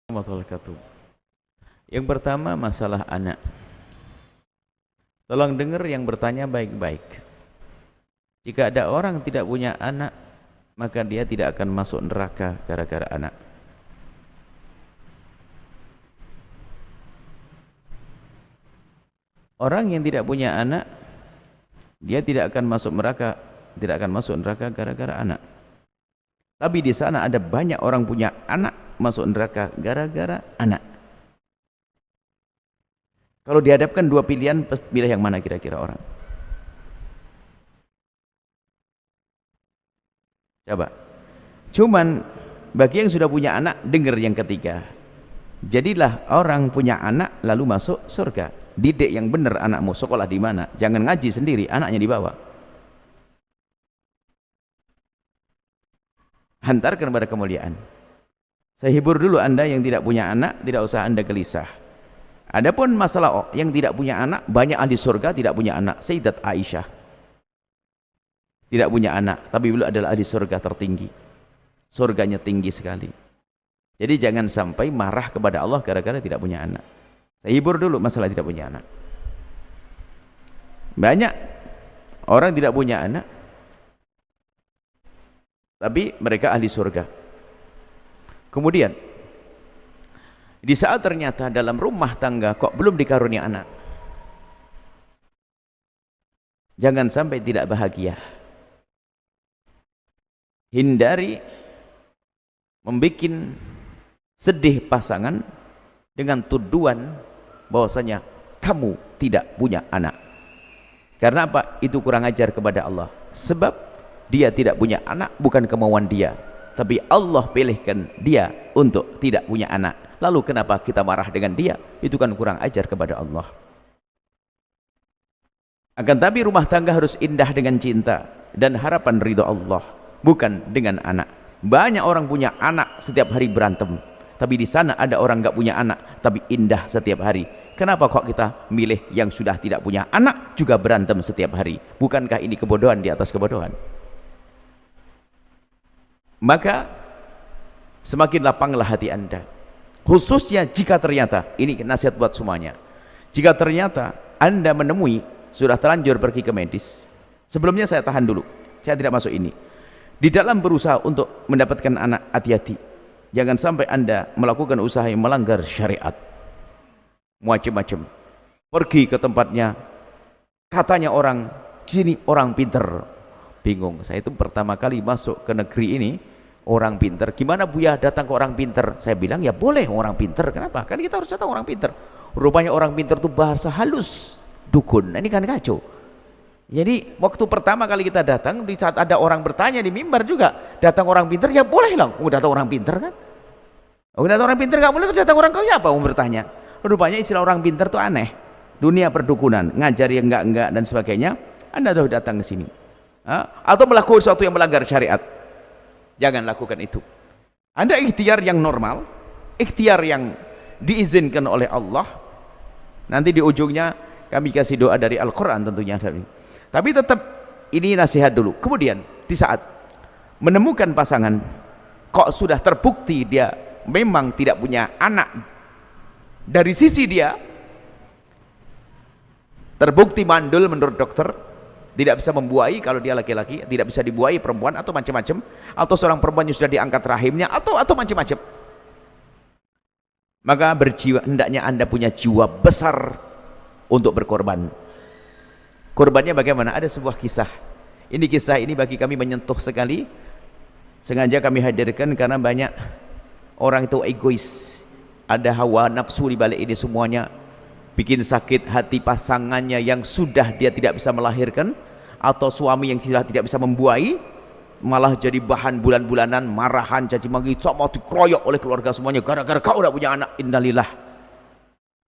Warahmatullahi wabarakatuh. Yang pertama masalah anak. Tolong dengar yang bertanya baik-baik. Jika ada orang tidak punya anak, maka dia tidak akan masuk neraka gara-gara anak. Orang yang tidak punya anak, dia tidak akan masuk neraka gara-gara anak. Tapi di sana ada banyak orang punya anak masuk neraka gara-gara anak. Kalau dihadapkan dua pilihan, pilih yang mana kira-kira orang? Coba. Cuman bagi yang sudah punya anak, dengar yang ketiga. Jadilah orang punya anak lalu masuk surga. Didik yang benar anakmu, sekolah di mana? Jangan ngaji sendiri, anaknya dibawa. Hantarkan pada kemuliaan. Saya hibur dulu Anda yang tidak punya anak, tidak usah Anda gelisah. Adapun masalah yang tidak punya anak, banyak ahli surga tidak punya anak. Sayyidat Aisyah tidak punya anak, tapi beliau adalah ahli surga tertinggi. Surganya tinggi sekali. Jadi jangan sampai marah kepada Allah gara-gara tidak punya anak. Saya hibur dulu masalah tidak punya anak. Banyak orang tidak punya anak, tapi mereka ahli surga. Kemudian di saat ternyata dalam rumah tangga kok belum dikarunia anak, jangan sampai tidak bahagia. Hindari membuat sedih pasangan dengan tuduhan bahwasanya kamu tidak punya anak. Karena apa? Itu kurang ajar kepada Allah. Sebab dia tidak punya anak bukan kemauan dia, tapi Allah pilihkan dia untuk tidak punya anak. Lalu kenapa kita marah dengan dia? Itu kan kurang ajar kepada Allah. Akan tapi rumah tangga harus indah dengan cinta dan harapan ridho Allah, bukan dengan anak. Banyak orang punya anak setiap hari berantem, tapi di sana ada orang nggak punya anak tapi indah setiap hari. Kenapa kok kita milih yang sudah tidak punya anak juga berantem setiap hari? Bukankah ini kebodohan di atas kebodohan? Maka semakin lapanglah hati Anda, khususnya jika ternyata, ini nasihat buat semuanya, jika ternyata Anda menemui sudah terlanjur pergi ke medis. Sebelumnya saya tahan dulu, saya tidak masuk ini. Di dalam berusaha untuk mendapatkan anak, hati-hati, jangan sampai Anda melakukan usaha yang melanggar syariat macam-macam. Pergi ke tempatnya, katanya orang sini orang pinter. Bingung, saya itu pertama kali masuk ke negeri ini orang pinter. Gimana Buya datang ke orang pinter? Saya bilang ya boleh orang pinter. Kenapa? Kan kita harus datang orang pinter. Rupanya orang pinter itu bahasa halus, dukun. Nah, ini kan kacau. Jadi waktu pertama kali kita datang, di saat ada orang bertanya di mimbar juga, datang orang pinter, ya boleh lah. Datang orang pinter kan? Datang orang pinter nggak boleh, tuh datang orang kau ya apa? Bertanya. Rupanya istilah orang pinter itu aneh. Dunia perdukunan, ngajar yang enggak dan sebagainya. Anda sudah datang ke sini. Atau melakukan sesuatu yang melanggar syariat, jangan lakukan itu. Anda ikhtiar yang normal, ikhtiar yang diizinkan oleh Allah. Nanti di ujungnya kami kasih doa dari Al-Quran tentunya. Tapi tetap ini nasihat dulu. Kemudian di saat menemukan pasangan kok sudah terbukti dia memang tidak punya anak, dari sisi dia terbukti mandul menurut dokter, tidak bisa membuahi kalau dia laki-laki, tidak bisa dibuahi perempuan atau macam-macam, atau seorang perempuan yang sudah diangkat rahimnya atau macam-macam, maka hendaknya Anda punya jiwa besar untuk berkorban. Korbannya bagaimana? Ada sebuah kisah. Kisah ini bagi kami menyentuh sekali. Sengaja kami hadirkan karena banyak orang itu egois, ada hawa nafsu di balik ini semuanya, bikin sakit hati pasangannya yang sudah dia tidak bisa melahirkan, atau suami yang sudah tidak bisa membuahi, malah jadi bahan bulan-bulanan, marahan, caci maki, mau dikeroyok oleh keluarga semuanya gara-gara kau udah punya anak. Innalillah.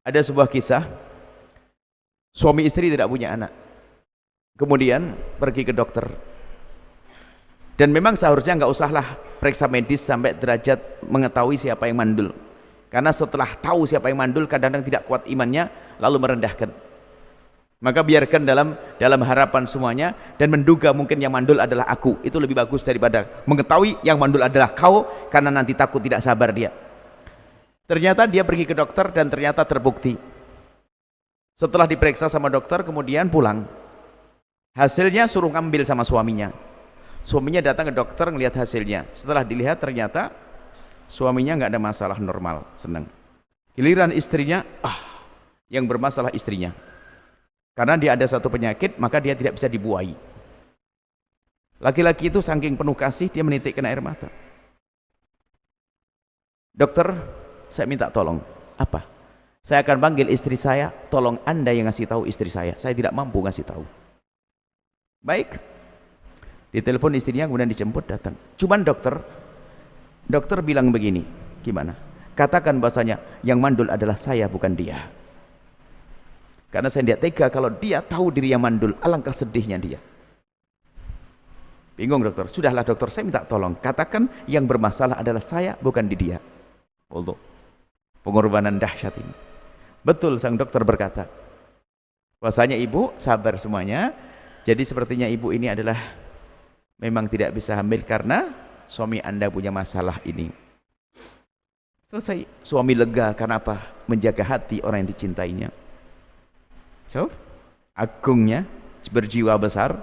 Ada sebuah kisah, suami istri tidak punya anak, kemudian pergi ke dokter, dan memang seharusnya nggak usahlah periksa medis sampai derajat mengetahui siapa yang mandul. Karena setelah tahu siapa yang mandul, kadang-kadang tidak kuat imannya lalu merendahkan. Maka biarkan dalam harapan semuanya, dan menduga mungkin yang mandul adalah aku, itu lebih bagus daripada mengetahui yang mandul adalah kau, karena nanti takut tidak sabar dia. Ternyata dia pergi ke dokter dan ternyata terbukti. Setelah diperiksa sama dokter kemudian pulang. Hasilnya suruh ngambil sama suaminya. Suaminya datang ke dokter ngelihat hasilnya. Setelah dilihat ternyata suaminya nggak ada masalah, normal, senang. Giliran istrinya, yang bermasalah istrinya. Karena dia ada satu penyakit, maka dia tidak bisa dibuai. Laki-laki itu saking penuh kasih, dia menitikkan air mata. Dokter, saya minta tolong. Apa? Saya akan panggil istri saya, tolong Anda yang ngasih tahu istri saya tidak mampu ngasih tahu. Baik. Ditelepon istrinya, kemudian dijemput, datang. Cuman dokter bilang begini, gimana? Katakan bahasanya yang mandul adalah saya, bukan dia. Karena saya tidak tega kalau dia tahu diri yang mandul, alangkah sedihnya dia. Bingung dokter. Sudahlah dokter, saya minta tolong, katakan yang bermasalah adalah saya, bukan di dia. Allah, pengorbanan dahsyat ini. Betul, sang dokter berkata bahwasanya ibu sabar semuanya. Jadi sepertinya ibu ini adalah memang tidak bisa hamil karena suami Anda punya masalah ini. Selesai. Suami lega karena apa? Menjaga hati orang yang dicintainya. So, agungnya, berjiwa besar.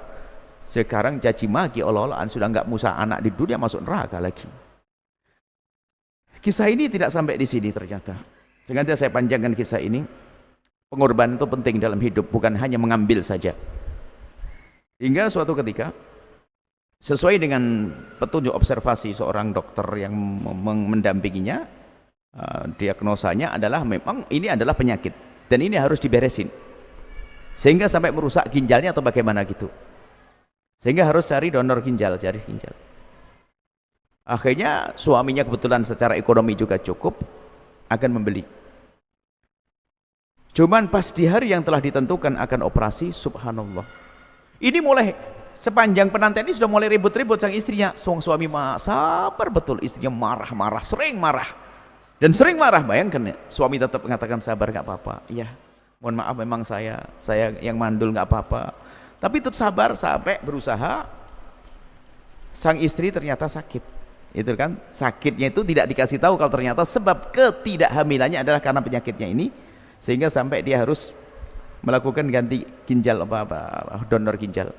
Sekarang caci maki olah-olahan, sudah enggak musa anak di dunia, masuk neraka lagi. Kisah ini tidak sampai di sini ternyata. Sengaja saya panjangkan kisah ini. Pengorbanan itu penting dalam hidup, bukan hanya mengambil saja. Hingga suatu ketika, sesuai dengan petunjuk observasi seorang dokter yang mendampinginya, diagnosanya adalah memang ini adalah penyakit dan ini harus diberesin. Sehingga sampai merusak ginjalnya atau bagaimana gitu. Sehingga harus cari donor ginjal, cari ginjal. Akhirnya suaminya kebetulan secara ekonomi juga cukup, akan membeli. Cuman pas di hari yang telah ditentukan akan operasi, subhanallah, ini mulai sepanjang penantian ini sudah mulai ribut-ribut sang istrinya. Suami sabar betul, istrinya marah-marah, sering marah dan sering marah. Bayangkan ya, suami tetap mengatakan sabar, nggak apa-apa, iya mohon maaf memang saya yang mandul, nggak apa-apa, tapi tetap sabar. Sampai berusaha, sang istri ternyata sakit. Itu kan, sakitnya itu tidak dikasih tahu kalau ternyata sebab ketidakhamilannya adalah karena penyakitnya ini, sehingga sampai dia harus melakukan ganti ginjal, donor ginjal.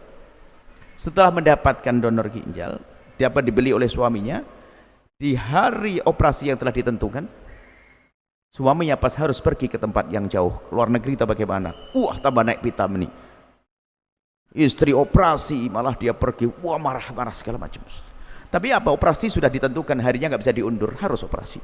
Setelah mendapatkan donor ginjal, dapat dibeli oleh suaminya, di hari operasi yang telah ditentukan, suaminya pas harus pergi ke tempat yang jauh, luar negeri atau bagaimana, tambah naik pitam nih. Istri operasi malah dia pergi, marah-marah segala macam. Tapi apa, operasi sudah ditentukan harinya, nggak bisa diundur, harus operasi.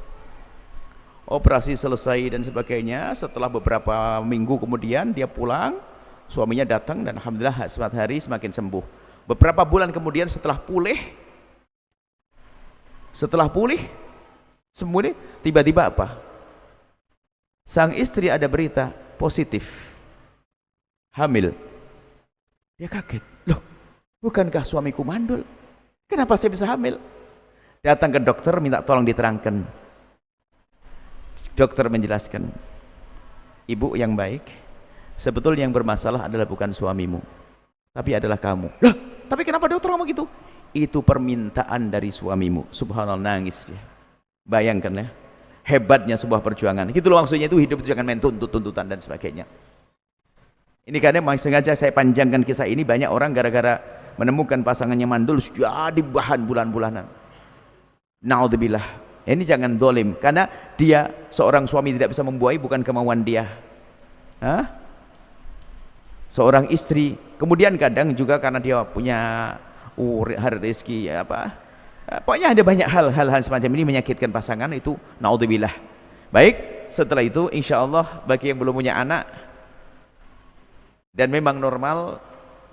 Operasi selesai dan sebagainya. Setelah beberapa minggu kemudian dia pulang, suaminya datang dan alhamdulillah setiap hari semakin sembuh. Beberapa bulan kemudian setelah pulih sembuh, tiba-tiba apa? Sang istri ada berita positif, hamil. Dia kaget, loh bukankah suamiku mandul? Kenapa saya bisa hamil? Datang ke dokter minta tolong diterangkan. Dokter menjelaskan, ibu yang baik, sebetulnya yang bermasalah adalah bukan suamimu, tapi adalah kamu. Lah, tapi kenapa dokter ngomong gitu? Itu permintaan dari suamimu. Subhanallah, nangis dia. Bayangkan ya, hebatnya sebuah perjuangan. Gitu loh maksudnya, itu hidup itu jangan main tuntutan dan sebagainya. Ini karena sengaja saya panjangkan kisah ini. Banyak orang gara-gara menemukan pasangannya mandul jadi bahan bulan-bulanan. Naudzubillah. Ini jangan dolim, karena dia seorang suami tidak bisa membuai bukan kemauan dia. Seorang istri kemudian kadang juga karena dia punya rezeki pokoknya ada banyak hal semacam ini menyakitkan pasangan, itu naudzubillah. Baik, setelah itu insyaallah bagi yang belum punya anak dan memang normal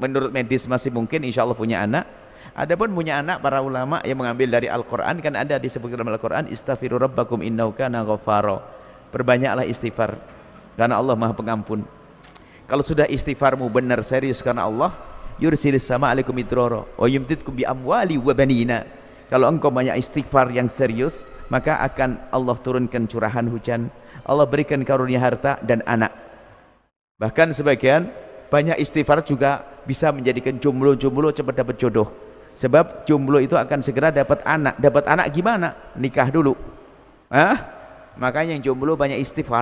menurut medis masih mungkin insyaallah punya anak. Adapun punya anak, para ulama yang mengambil dari Al-Quran, kan ada disebut dalam Al-Quran, istaghfiru rabbakum innahu kana ghaffara. Perbanyaklah istighfar karena Allah Maha Pengampun. Kalau sudah istighfarmu benar serius karena Allah, yursilis sama alaikum midrara wa yumdidkum bi amwali wa banina. Kalau engkau banyak istighfar yang serius, maka akan Allah turunkan curahan hujan, Allah berikan karunia harta dan anak. Bahkan sebagian banyak istighfar juga bisa menjadikan jomblo cepat dapat jodoh. Sebab jomblo itu akan segera dapat anak. Dapat anak gimana? Nikah dulu. Makanya yang jomblo banyak istighfar.